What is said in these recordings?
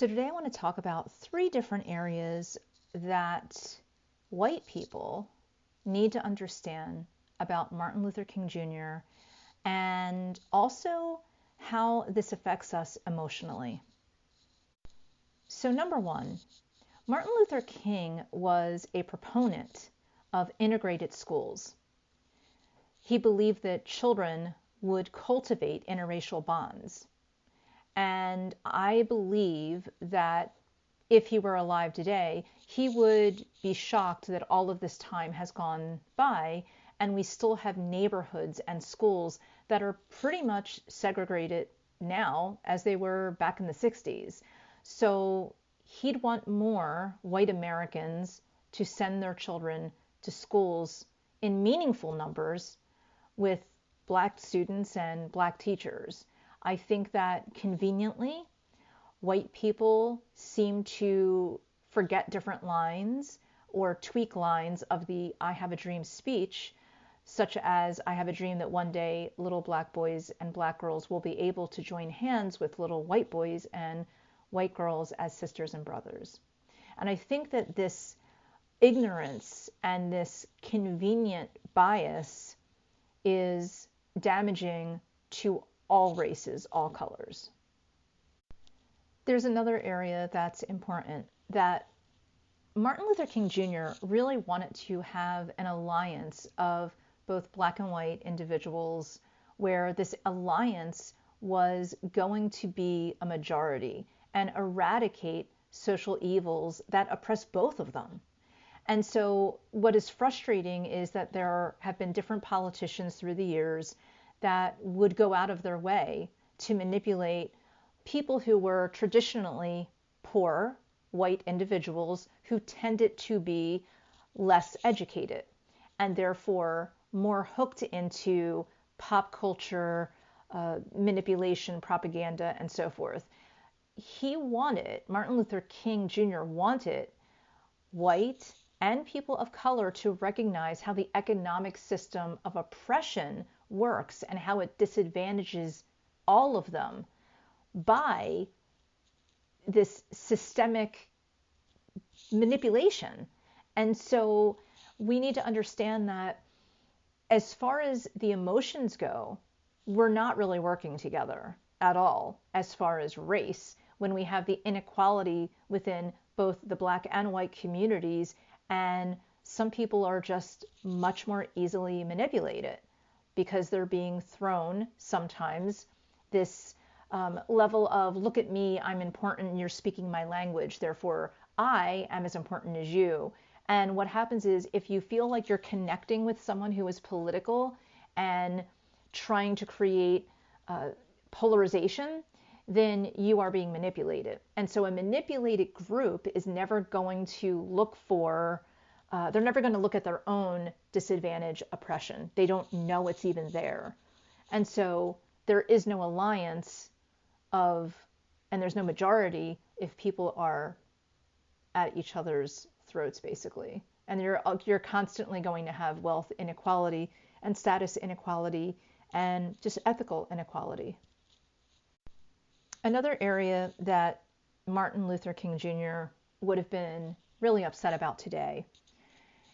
So today I want to talk about 3 different areas that white people need to understand about Martin Luther King Jr. and also how this affects us emotionally. So number 1, Martin Luther King was a proponent of integrated schools. He believed that children would cultivate interracial bonds. And I believe that if he were alive today, he would be shocked that all of this time has gone by and we still have neighborhoods and schools that are pretty much segregated now as they were back in the 60s. So he'd want more white Americans to send their children to schools in meaningful numbers with black students and black teachers. I think that conveniently, white people seem to forget different lines or tweak lines of the I have a dream speech, such as I have a dream that one day little black boys and black girls will be able to join hands with little white boys and white girls as sisters and brothers. And I think that this ignorance and this convenient bias is damaging to all races, all colors. There's another area that's important, that Martin Luther King Jr. really wanted to have an alliance of both black and white individuals where this alliance was going to be a majority and eradicate social evils that oppress both of them. And so what is frustrating is that there have been different politicians through the years that would go out of their way to manipulate people who were traditionally poor white individuals who tended to be less educated and therefore more hooked into pop culture, manipulation, propaganda, and so forth. Martin Luther King Jr. wanted white and people of color to recognize how the economic system of oppression works and how it disadvantages all of them by this systemic manipulation. And so we need to understand that as far as the emotions go, we're not really working together at all as far as race when we have the inequality within both the black and white communities, and some people are just much more easily manipulated because they're being thrown sometimes this level of, look at me, I'm important, you're speaking my language, therefore I am as important as you. And what happens is if you feel like you're connecting with someone who is political and trying to create polarization, then you are being manipulated. And so a manipulated group is never going to look for, they're never going to look at their own disadvantage, oppression. They don't know it's even there. And so there is no alliance and there's no majority if people are at each other's throats, basically. And you're constantly going to have wealth inequality and status inequality and just ethical inequality. Another area that Martin Luther King Jr. would have been really upset about today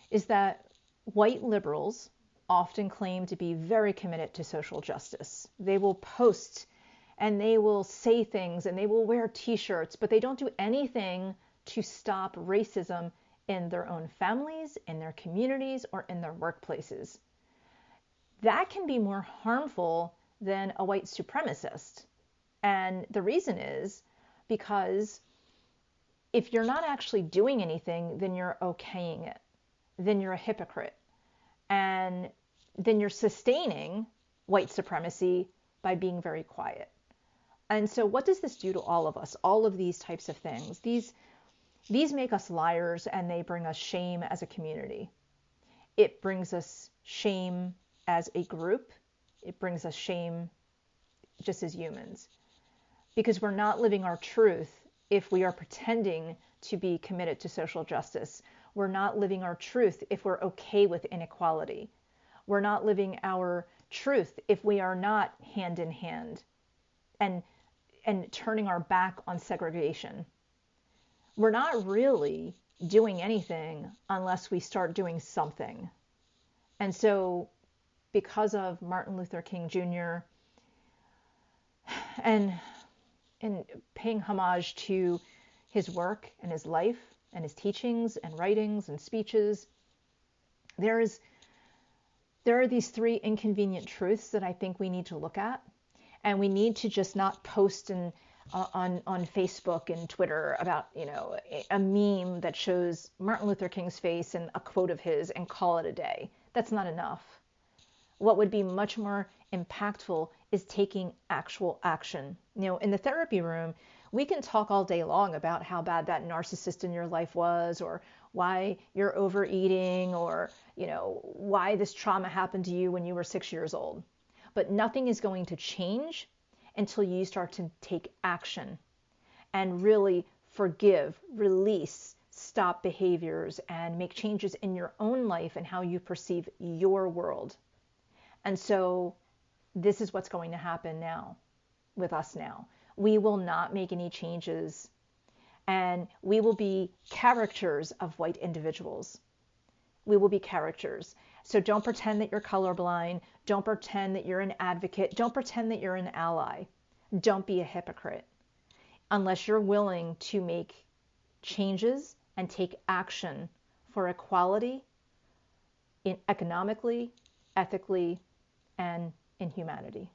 is that white liberals often claim to be very committed to social justice. They will post and they will say things and they will wear t-shirts, but they don't do anything to stop racism in their own families, in their communities, or in their workplaces. That can be more harmful than a white supremacist. And the reason is because if you're not actually doing anything, then you're okaying it. Then you're a hypocrite. And then you're sustaining white supremacy by being very quiet. And so what does this do to all of us? All of these types of things. These make us liars and they bring us shame as a community. It brings us shame as a group. It brings us shame just as humans. Because we're not living our truth if we are pretending to be committed to social justice. We're not living our truth if we're okay with inequality. We're not living our truth if we are not hand in hand and turning our back on segregation. we're not really doing anything unless we start doing something. And so, because of Martin Luther King Jr. and paying homage to his work and his life and his teachings and writings and speeches, there are these three inconvenient truths that I think we need to look at, and we need to just not post on Facebook and Twitter about a meme that shows Martin Luther King's face and a quote of his and call it a day. That's not enough. What would be much more impactful is taking actual action. In the therapy room, we can talk all day long about how bad that narcissist in your life was, or why you're overeating, or why this trauma happened to you when you were 6 years old. But nothing is going to change until you start to take action and really forgive, release, stop behaviors, and make changes in your own life and how you perceive your world. And so this is what's going to happen now with us now. We will not make any changes, and we will be caricatures of white individuals. We will be characters. So don't pretend that you're colorblind. Don't pretend that you're an advocate. Don't pretend that you're an ally. Don't be a hypocrite unless you're willing to make changes and take action for equality economically, ethically, and in humanity.